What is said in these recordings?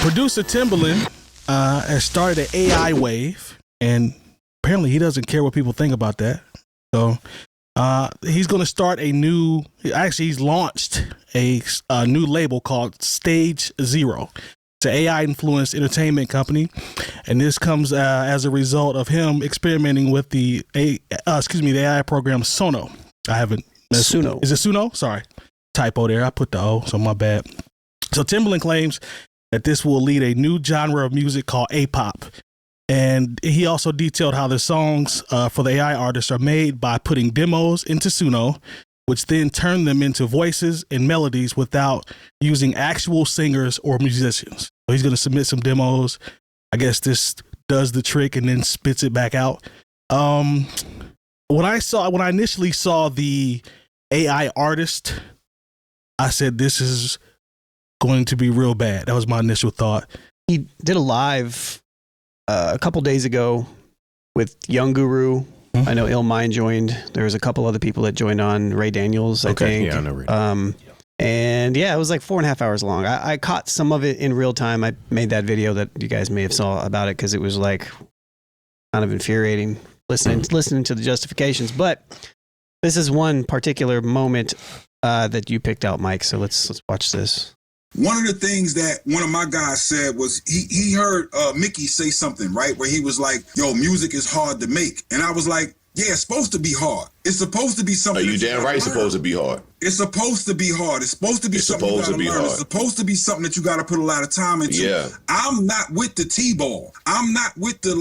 producer Timbaland has started an AI wave, and apparently he doesn't care what people think about that. So he's going to start he's launched a new label called Stage Zero. It's an AI-influenced entertainment company, and this comes as a result of him experimenting with the AI program Sono. Suno. Is it Suno? Sorry. Typo there. I put the O, so my bad. So Timbaland claims that this will lead a new genre of music called A-pop. And he also detailed how the songs for the AI artists are made by putting demos into Suno, which then turn them into voices and melodies without using actual singers or musicians. So he's going to submit some demos. I guess this does the trick and then spits it back out. When I initially saw the AI artist, I said, this is going to be real bad. That was my initial thought. He did a live a couple days ago with Young Guru. I know Ill Mind joined. There was a couple other people that joined on. Ray Daniels, I think. Yeah, I know Ray. And yeah, it was like 4.5 hours long. I caught some of it in real time. I made that video that you guys may have saw about it because it was like kind of infuriating listening to the justifications. But this is one particular moment that you picked out, Mike. So let's watch this. One of the things that one of my guys said was he heard Mickey say something, right? Where he was like, yo, music is hard to make. And I was like, yeah, it's supposed to be hard. It's supposed to be something. Are you damn right? It's supposed to be hard. It's supposed to be hard. It's supposed to be something you gotta learn. It's supposed to be something that you gotta put a lot of time into. Yeah. I'm not with the T-ball. I'm not with the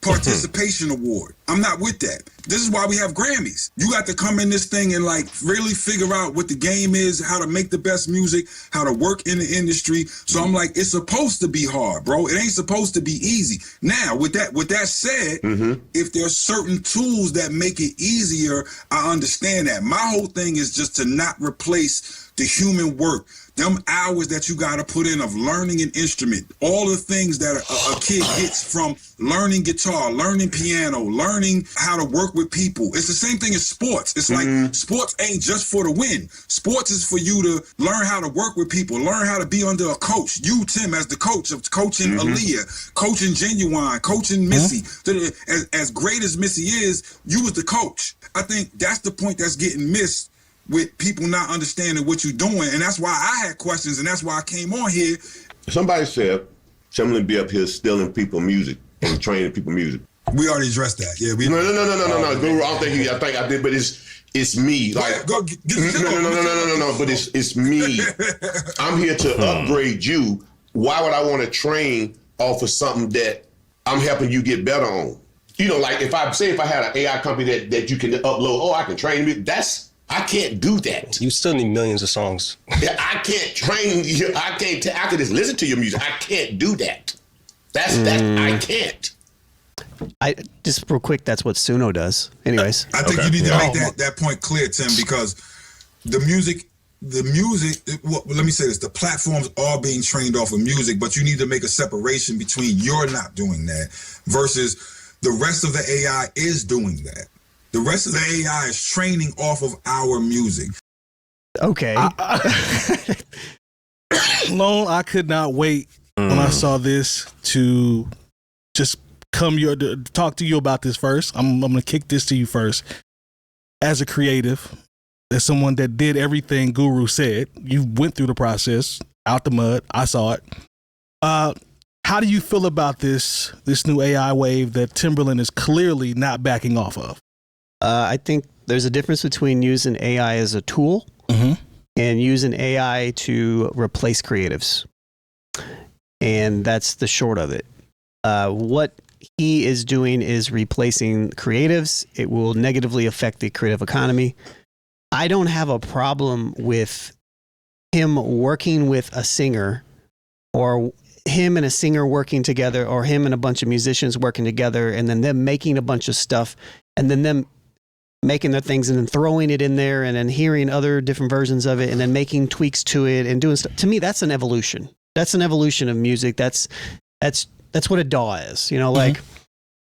participation award. I'm not with that. This is why we have Grammys. You got to come in this thing and really figure out what the game is, how to make the best music, how to work in the industry. So I'm like, it's supposed to be hard, bro. It ain't supposed to be easy. Now, with that said, if there's certain tools that make it easier, I understand that. My whole thing is just to not replace the human work, them hours that you got to put in of learning an instrument, all the things that a kid gets from learning guitar, learning piano, learning how to work with people. It's the same thing as sports. It's like sports ain't just for the win. Sports is for you to learn how to work with people, learn how to be under a coach. You, Tim, as the coach of coaching Aaliyah, coaching Genuine, coaching Missy. As great as Missy is, you was the coach. I think that's the point that's getting missed with people not understanding what you're doing. And that's why I had questions, and that's why I came on here. Somebody said Timbaland be up here stealing people music and training people music. We already addressed that. Yeah, No. Guru, I don't think I think I did, but it's me. Like no. But it's me. I'm here to upgrade you. Why would I want to train off of something that I'm helping you get better on? You know, like if I had an AI company that you can upload, I can train you. I can't do that. You still need millions of songs. I can't train you. I can just listen to your music. I can't do that. I can't. I just real quick, that's what Suno does. Anyways. I think you need to make that point clear, Tim, because the music, well, let me say this, the platforms are being trained off of music, but you need to make a separation between you're not doing that versus the rest of the AI is doing that. The rest of the AI is training off of our music. Okay. Lone, I could not wait when I saw this to just to talk to you about this first. I'm going to kick this to you first. As a creative, as someone that did everything Guru said, you went through the process, out the mud. I saw it. How do you feel about this new AI wave that Timbaland is clearly not backing off of? I think there's a difference between using AI as a tool and using AI to replace creatives. And that's the short of it. What he is doing is replacing creatives. It will negatively affect the creative economy. I don't have a problem with him working with a singer, or him and a singer working together, or him and a bunch of musicians working together, and then them making a bunch of stuff, and then them making their things and then throwing it in there and then hearing other different versions of it and then making tweaks to it and doing stuff. To me, that's an evolution. That's an evolution of music. That's what a DAW is,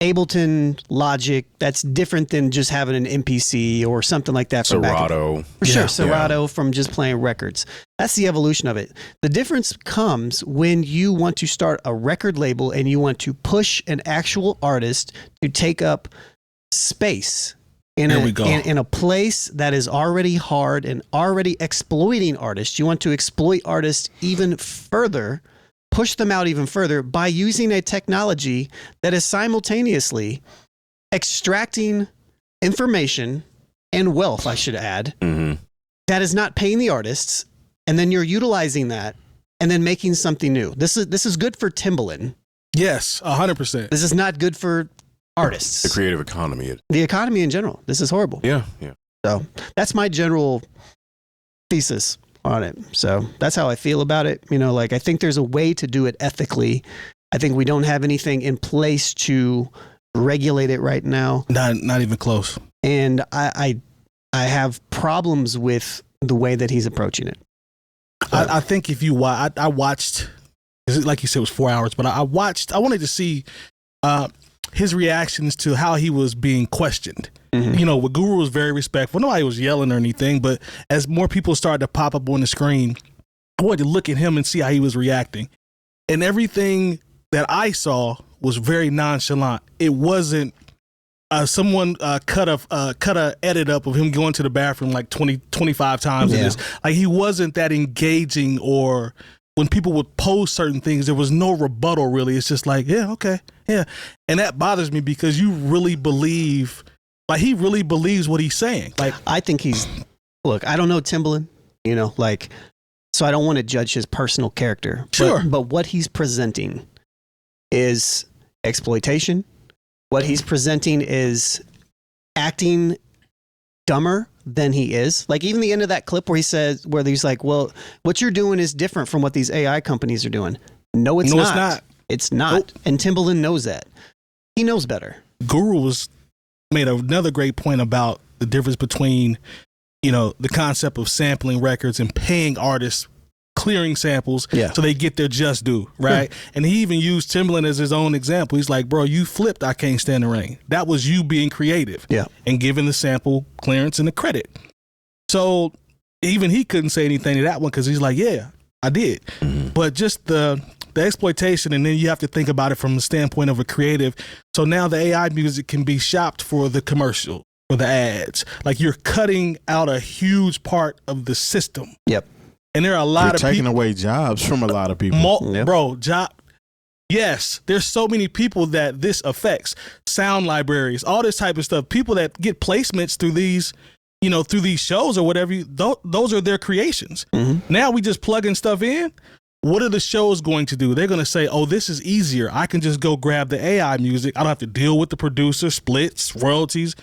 Ableton, Logic, that's different than just having an MPC or something like that. From Serato. For sure, Serato from just playing records. That's the evolution of it. The difference comes when you want to start a record label and you want to push an actual artist to take up space in a place that is already hard and already exploiting artists. You want to exploit artists even further, push them out even further by using a technology that is simultaneously extracting information and wealth, I should add, that is not paying the artists, and then you're utilizing that and then making something new. This is good for Timbaland. Yes, 100%. This is not good for artists. The creative economy. The economy in general. This is horrible. Yeah. So that's my general thesis on it. So that's how I feel about it. You know, like, I think there's a way to do it ethically. I think we don't have anything in place to regulate it right now. Not even close. And I have problems with the way that he's approaching it. I think if you I watched, like you said, it was 4 hours, but I wanted to see his reactions to how he was being questioned. You know, Guru was very respectful. Nobody was yelling or anything, but as more people started to pop up on the screen, I wanted to look at him and see how he was reacting. And everything that I saw was very nonchalant. It wasn't someone cut a edit up of him going to the bathroom like 25 times in this. Like, he wasn't that engaging, or when people would pose certain things, there was no rebuttal really. It's just like, yeah, okay, yeah. And that bothers me because you really believe, like, he really believes what he's saying. Like, I think look, I don't know Timbaland, you know, like, so I don't want to judge his personal character. Sure. But what he's presenting is exploitation. What he's presenting is acting dumber than he is. Like, even the end of that clip where he's like, well, what you're doing is different from what these AI companies are doing. No, it's not. It's not. Nope. And Timbaland knows that. He knows better. Guru made another great point about the difference between, you know, the concept of sampling records and paying artists, clearing samples so they get their just due, right? And he even used Timbaland as his own example. He's like, bro, you flipped I Can't Stand the Rain. That was you being creative and giving the sample clearance and the credit. So even he couldn't say anything to that one because he's like, yeah, I did. But just the exploitation, and then you have to think about it from the standpoint of a creative. So now the AI music can be shopped for the commercial, for the ads. Like, you're cutting out a huge part of the system. Yep. And there are a lot of people taking away jobs from a lot of people. Bro, yes, there's so many people that this affects. Sound libraries, all this type of stuff. People that get placements through these, you know, through these shows or whatever. Those are their creations. Now we just plugging stuff in. What are the shows going to do? They're going to say, oh, this is easier. I can just go grab the AI music. I don't have to deal with the producer, splits, royalties,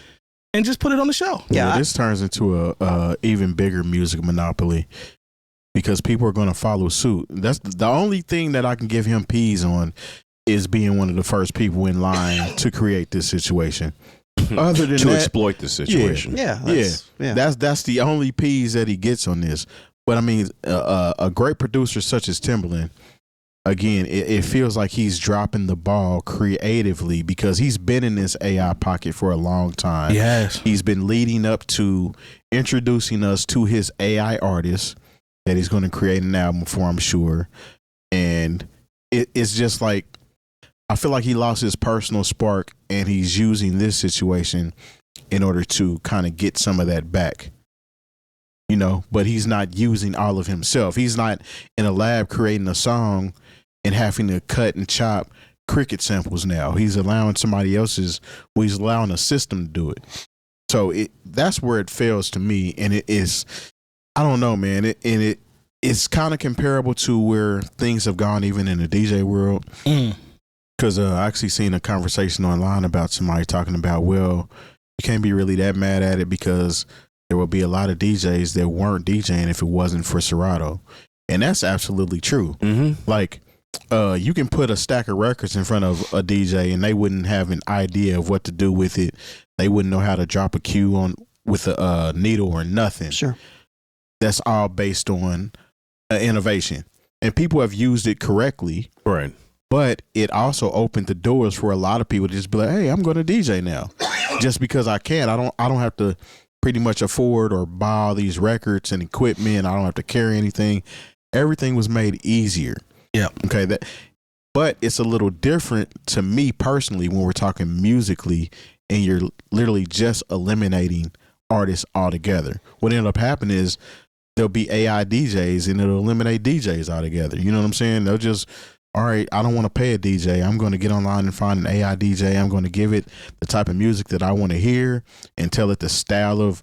and just put it on the show. Yeah, this turns into a even bigger music monopoly, because people are going to follow suit. That's the only thing that I can give him peas on, is being one of the first people in line to create this situation. Other than to exploit the situation. That's the only peas that he gets on this. But I mean, a great producer such as Timbaland, again, it feels like he's dropping the ball creatively, because he's been in this AI pocket for a long time. Yes. He's been leading up to introducing us to his AI artists that he's going to create an album for, I'm sure. And it's just like, I feel like he lost his personal spark, and he's using this situation in order to kind of get some of that back. You know, but he's not using all of himself. He's not in a lab creating a song and having to cut and chop cricket samples now. He's allowing somebody else's, he's allowing a system to do it. So that's where it fails to me. And it is, I don't know, man. It's kind of comparable to where things have gone even in the DJ world. Because I actually seen a conversation online about somebody talking about, well, you can't be really that mad at it because there will be a lot of DJs that weren't DJing if it wasn't for Serato. And that's absolutely true. Like, you can put a stack of records in front of a DJ and they wouldn't have an idea of what to do with it. They wouldn't know how to drop a cue on with a needle or nothing. Sure. That's all based on innovation. And people have used it correctly. Right. But it also opened the doors for a lot of people to just be like, hey, I'm going to DJ now. Just because I can. I don't have to pretty much afford or buy all these records and equipment. I don't have to carry anything. Everything was made easier. Yeah. Okay. But it's a little different to me personally when we're talking musically and you're literally just eliminating artists altogether. What ended up happening is there'll be AI DJs and it'll eliminate DJs altogether. You know what I'm saying? They'll just, all right, I don't want to pay a DJ. I'm going to get online and find an AI DJ. I'm going to give it the type of music that I want to hear and tell it the style of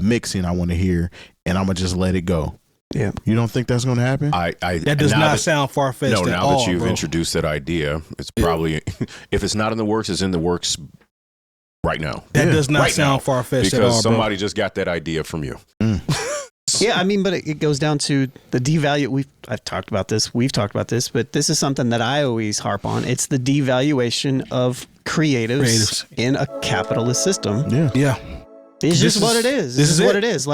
mixing I want to hear, and I'm going to just let it go. Yeah. You don't think that's going to happen? That does not sound far-fetched at all. No, now that you've introduced that idea, it's probably, if it's not in the works, it's in the works right now. That does not sound far-fetched at all, because somebody just got that idea from you. Yeah, I mean, but it goes down to the devalue. I've talked about this. We've talked about this, but this is something that I always harp on. It's the devaluation of creatives. In a capitalist system. Yeah. It's just what it is. This is what it is.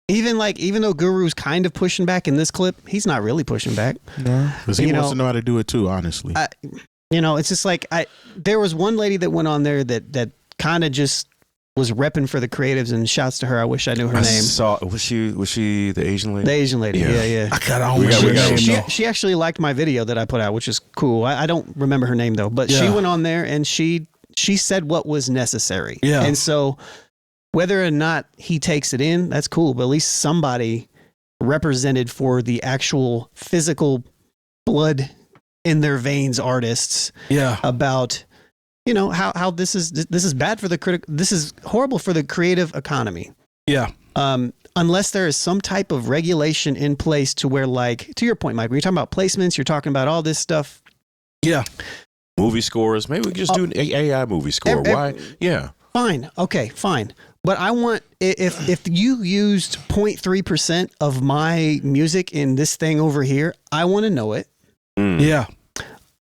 Even though Guru's kind of pushing back in this clip, he's not really pushing back. No, because he wants to know how to do it too. Honestly, it's just like there was one lady that went on there that kind of just was repping for the creatives, and shouts to her. I wish I knew her name. Was she the Asian lady? The Asian lady, yeah. I kind of almost name. She actually liked my video that I put out, which is cool. I don't remember her name though, but she went on there and she said what was necessary. Yeah. And so whether or not he takes it in, that's cool. But at least somebody represented for the actual physical blood in their veins artists. Yeah. About how this is bad for this is horrible for the creative economy. Yeah. Unless there is some type of regulation in place to where, like, to your point, Mike, when you're talking about placements, you're talking about all this stuff. Yeah. Movie scores. Maybe we could just do an AI movie score. Why? Yeah. Fine. Okay, fine. But I want, if you used 0.3% of my music in this thing over here, I want to know it. Yeah.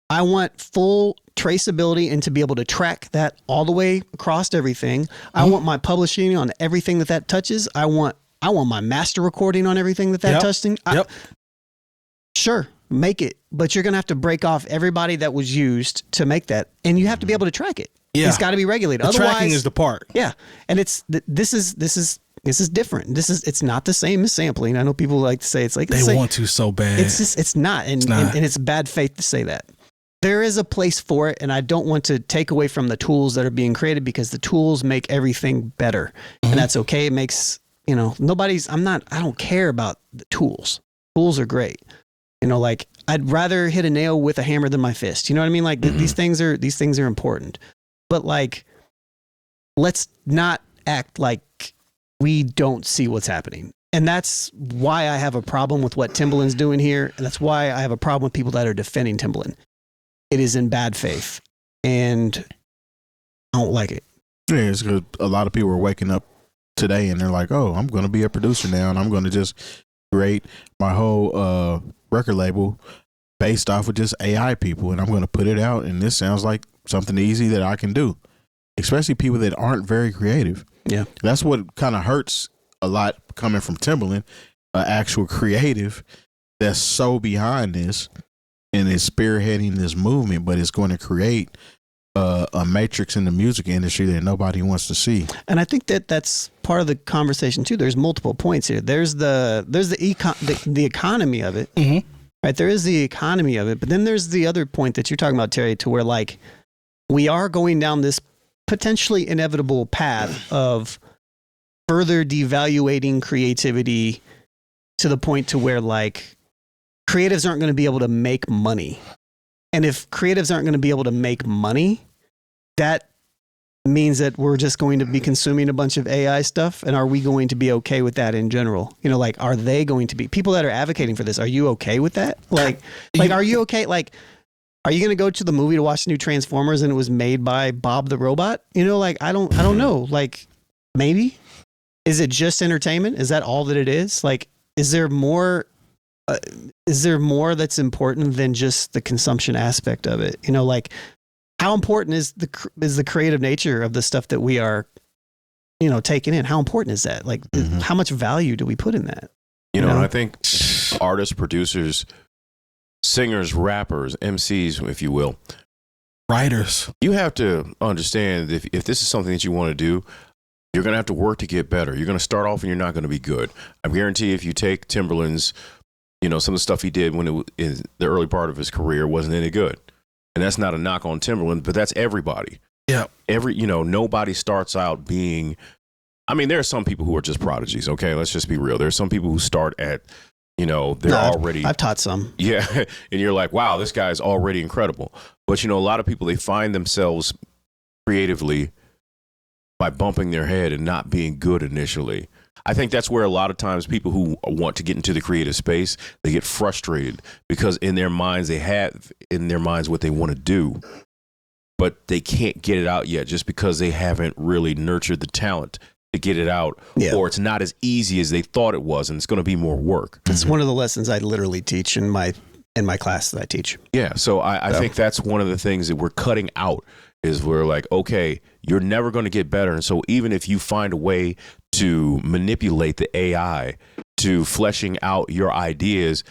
I want full traceability and to be able to track that all the way across everything. I want my publishing on everything that touches. I want my master recording on everything that touching. Sure, make it, but you're going to have to break off everybody that was used to make that, and you have to be able to track it. Yeah. It's got to be regulated. The Otherwise, tracking is the part. Yeah, and this is different. It's not the same as sampling. I know people like to say it's like they want to so bad. It's not, and it's bad faith to say that. There is a place for it, and I don't want to take away from the tools that are being created, because the tools make everything better, and that's okay. It makes, I don't care about the tools. Tools are great. Like, I'd rather hit a nail with a hammer than my fist. You know what I mean? Like, these things are important, but like, let's not act like we don't see what's happening. And that's why I have a problem with what Timbaland's doing here, and that's why I have a problem with people that are defending Timbaland. It is in bad faith, and I don't like it. Yeah, it's because a lot of people are waking up today and they're like, oh, I'm going to be a producer now, and I'm going to just create my whole record label based off of just AI people, and I'm going to put it out, and this sounds like something easy that I can do, especially people that aren't very creative. Yeah. That's what kind of hurts a lot coming from Timbaland, an actual creative that's so behind this and is spearheading this movement, but it's going to create a matrix in the music industry that nobody wants to see. And I think that's part of the conversation too. There's multiple points here. There's the economy of it, right? There is the economy of it, but then there's the other point that you're talking about, Terry, to where, like, we are going down this potentially inevitable path of further devaluating creativity to the point to where, like, creatives aren't going to be able to make money. And if creatives aren't going to be able to make money, that means that we're just going to be consuming a bunch of AI stuff. And are we going to be okay with that in general? Like, are they going to be people that are advocating for this? Are you okay with that? Like, are you okay? Like, are you going to go to the movie to watch the new Transformers and it was made by Bob the Robot? Like, I don't know. Like, maybe, is it just entertainment? Is that all that it is? Like, is there more that's important than just the consumption aspect of it? Like, how important is the creative nature of the stuff that we are, taking in? How important is that? Like, how much value do we put in that? And I think artists, producers, singers, rappers, MCs, if you will, Writers. you have to understand if this is something that you want to do, you're going to have to work to get better. You're going to start off and you're not going to be good. I guarantee if you take Timbaland's, some of the stuff he did when it was in the early part of his career wasn't any good. And that's not a knock on Timbaland, but that's everybody. Yeah. Nobody starts out being, there are some people who are just prodigies. Okay. Let's just be real. There are some people who start at, already. I've taught some. Yeah. And you're like, wow, this guy's already incredible. But, a lot of people, they find themselves creatively by bumping their head and not being good initially. I think that's where a lot of times people who want to get into the creative space, they get frustrated because in their minds, they have in their minds what they want to do, but they can't get it out yet just because they haven't really nurtured the talent to get it out, or it's not as easy as they thought it was, and it's going to be more work. It's one of the lessons I literally teach in my class that I teach. Yeah, so I think that's one of the things that we're cutting out is we're like, okay, you're never going to get better. And so even if you find a way to manipulate the AI to fleshing out your ideas,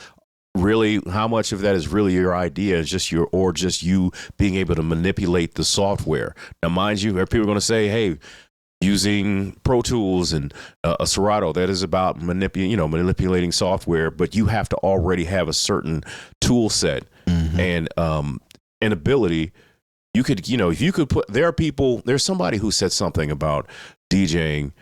really how much of that is really your idea is just you being able to manipulate the software. Now, mind you, people are going to say, hey, using Pro Tools and a Serato, that is about manipulating software, but you have to already have a certain tool set and an ability. You could, if you could there's somebody who said something about DJing,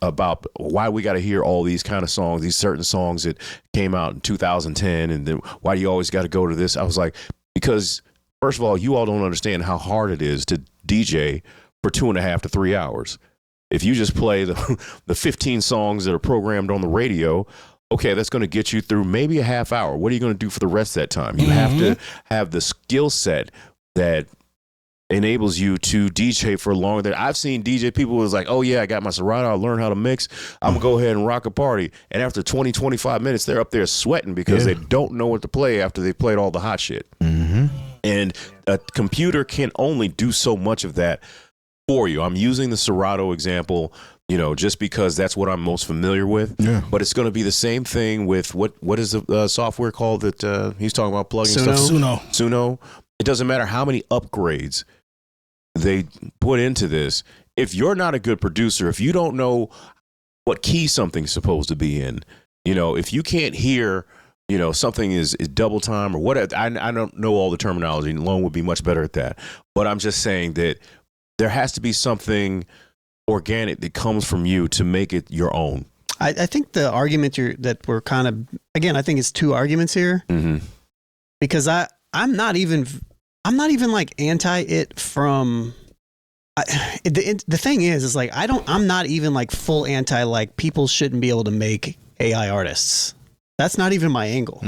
about why we got to hear all these kind of songs, these certain songs that came out in 2010. And then why do you always got to go to this? I was like, because first of all, you all don't understand how hard it is to DJ for 2.5 to 3 hours. If you just play the 15 songs that are programmed on the radio, okay, that's going to get you through maybe a half hour. What are you going to do for the rest of that time? You have to have the skill set that enables you to DJ for longer. I've seen DJ people was like, oh yeah, I got my Serato, I learned how to mix, I'm gonna go ahead and rock a party. And after 20-25 minutes, they're up there sweating because they don't know what to play after they played all the hot shit. And a computer can only do so much of that for you. I'm using the Serato example, just because that's what I'm most familiar with. Yeah. But it's going to be the same thing with what is the software called that he's talking about plugging stuff? Suno. It doesn't matter how many upgrades they put into this. If you're not a good producer, if you don't know what key something's supposed to be in, if you can't hear, something is double time or whatever. I don't know all the terminology. Lone would be much better at that. But I'm just saying that there has to be something organic that comes from you to make it your own. I think the argument that we're kind of, again, I think it's two arguments here, because I'm not even like anti it from. The thing is like I'm not even like full anti like people shouldn't be able to make AI artists. That's not even my angle.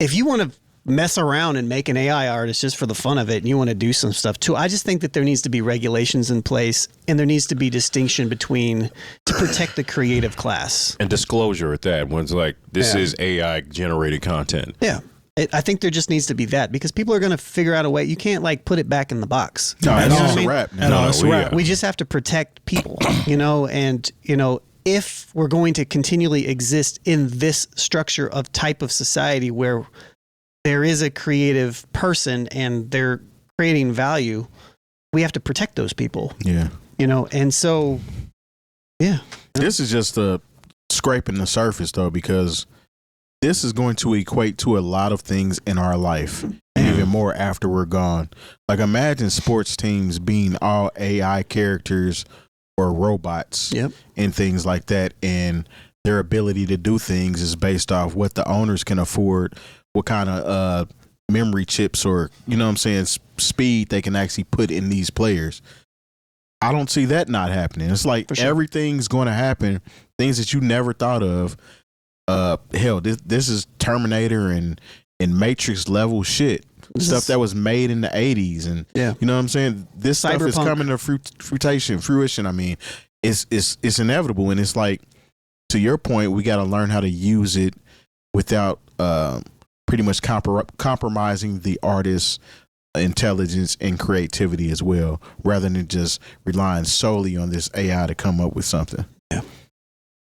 If you want to mess around and make an AI artist just for the fun of it, and you want to do some stuff too, I just think that there needs to be regulations in place, and there needs to be distinction to protect the creative class and disclosure at that. One's like, this is AI generated content. Yeah. I think there just needs to be that, because people are going to figure out a way. You can't like put it back in the box. No, it's just a wrap. It's a wrap. We just have to protect people, and if we're going to continually exist in this structure of type of society where there is a creative person and they're creating value, we have to protect those people. Yeah. And so, yeah. This is just scraping the surface though, because this is going to equate to a lot of things in our life, and even more after we're gone. Like imagine sports teams being all AI characters or robots and things like that. And their ability to do things is based off what the owners can afford, what kind of memory chips or, speed they can actually put in these players. I don't see that not happening. It's like everything's going to happen, things that you never thought of. Hell, this is Terminator and Matrix level shit. Stuff that was made in the 80s. And you know what I'm saying? This stuff is coming to fruition. I mean, it's inevitable. And it's like, to your point, we got to learn how to use it without pretty much compromising the artist's intelligence and creativity as well, rather than just relying solely on this AI to come up with something.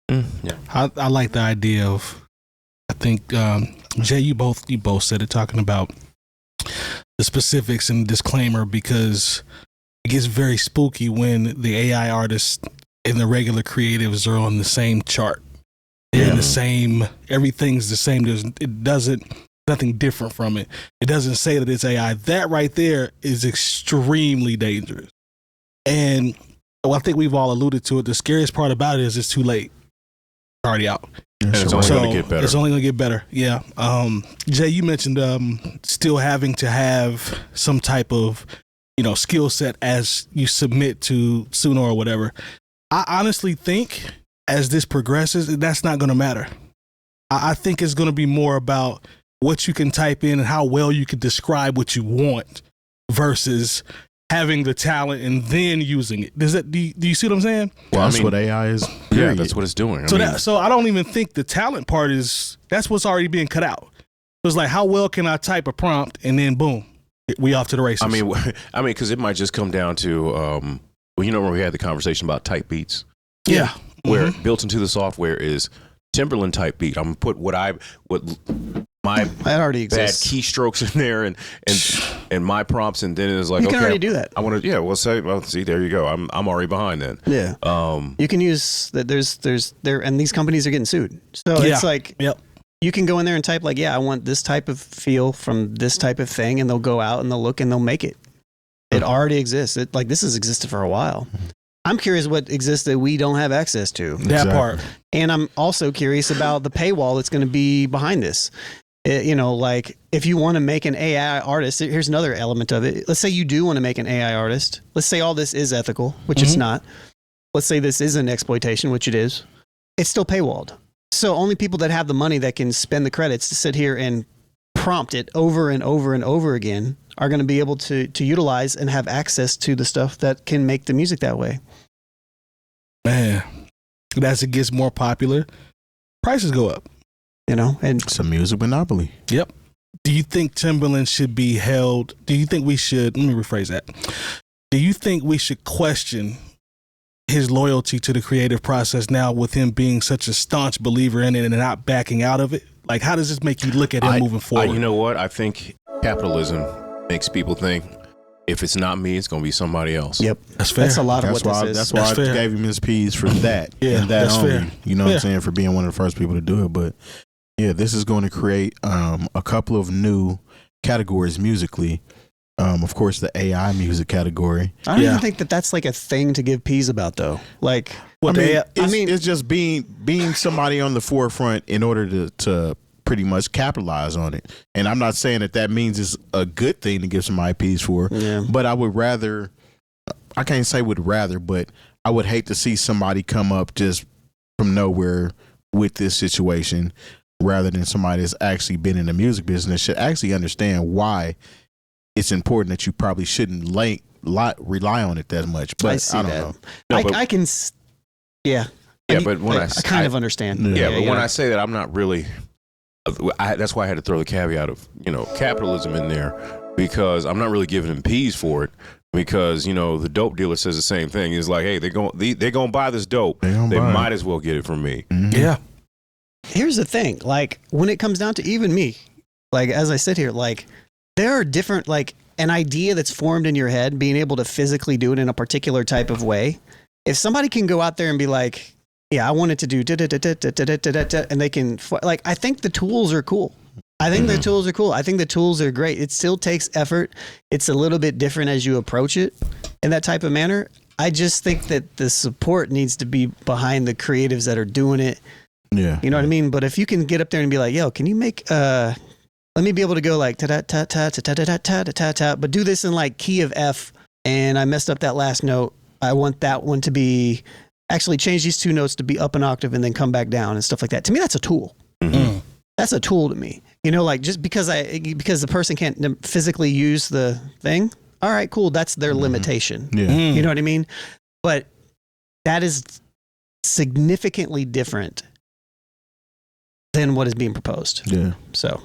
I like the idea of I think Jay, you both said it, talking about the specifics and disclaimer, because it gets very spooky when the AI artists and the regular creatives are on the same chart. They're in the same, everything's the same. Nothing different from it. It doesn't say that it's AI. That right there is extremely dangerous. And I think we've all alluded to it. The scariest part about it is it's too late. It's already out. And it's only going to get better. It's only going to get better. Yeah. Jay, you mentioned still having to have some type of, skill set as you submit to Suno or whatever. I honestly think as this progresses, that's not going to matter. I think it's going to be more about what you can type in and how well you can describe what you want versus having the talent and then using it. Do you see what I'm saying? Well, that's what AI is. Yeah, that's what it's doing. So I don't even think the talent part that's what's already being cut out. It's like, how well can I type a prompt, and then boom, we off to the races. I mean, because it might just come down to, when we had the conversation about type beats. Yeah. Where built into the software is Timbaland type beat. I'm gonna put my that already bad exists. keystrokes in there and my prompts, and then it's like, you can already do that. I want to, see, there you go. I'm already behind then. Yeah. You can use that. And these companies are getting sued. So it's like, you can go in there and type like, I want this type of feel from this type of thing, and they'll go out and they'll look and they'll make it. It already exists. This has existed for a while. I'm curious what exists that we don't have access to. That part. And I'm also curious about the paywall that's going to be behind this. If you want to make an AI artist, here's another element of it. Let's say you do want to make an AI artist. Let's say all this is ethical, which it's not. Let's say this isn't exploitation, which it is. It's still paywalled. So only people that have the money that can spend the credits to sit here and prompt it over and over and over again are going to be able to utilize and have access to the stuff that can make the music that way. Man, as it gets more popular, prices go up. And it's a music monopoly. Yep. Do you think Timbaland should be held? Do you think we should, let me rephrase that. Do you think we should question his loyalty to the creative process now, with him being such a staunch believer in it and not backing out of it? Like, how does this make you look at him moving forward? You know what? I think capitalism makes people think, if it's not me, it's going to be somebody else. Yep. That's fair. That's a lot of what this is. That's why I gave him his P's for that. And that that's only. fair. You know what I'm saying? For being one of the first people to do it. But yeah, this is going to create a couple of new categories musically. Of course, the AI music category. I don't even think that's like a thing to give P's about, though. Like, it's just being somebody on the forefront in order to pretty much capitalize on it. And I'm not saying that means it's a good thing to give some IPs for, but I would rather, I can't say would rather, but I would hate to see somebody come up just from nowhere with this situation, rather than somebody that's actually been in the music business, should actually understand why it's important that you probably shouldn't rely on it that much. But I don't know. No, I can, but when I kind of understand. When I say that, I'm not really. That's why I had to throw the caveat of capitalism in there, because I'm not really giving them P's for it, because the dope dealer says the same thing. He's like, hey, they're gonna buy this dope. They might as well get it from me. Mm-hmm. Yeah. Here's the thing, like, when it comes down to even me, like, as I sit here, like, there are different, like, an idea that's formed in your head, being able to physically do it in a particular type of way. If somebody can go out there and be like, I wanted to do and they can, like, I think the tools are cool. I think the tools are cool. I think the tools are great. It still takes effort. It's a little bit different as you approach it in that type of manner. I just think that the support needs to be behind the creatives that are doing it. Yeah. You know what I mean? But if you can get up there and be like, yo, can you make, let me be able to go like, ta-ta-ta-ta-ta-ta-ta-ta-ta-ta, but do this in like key of F, and I messed up that last note. I want that one to be, actually change these two notes to be up an octave and then come back down and stuff like that. To me, that's a tool. Mm-hmm. That's a tool to me. Like, just because the person can't physically use the thing. All right, cool. That's their limitation. Yeah. You know what I mean? But that is significantly different than what is being proposed. Yeah. So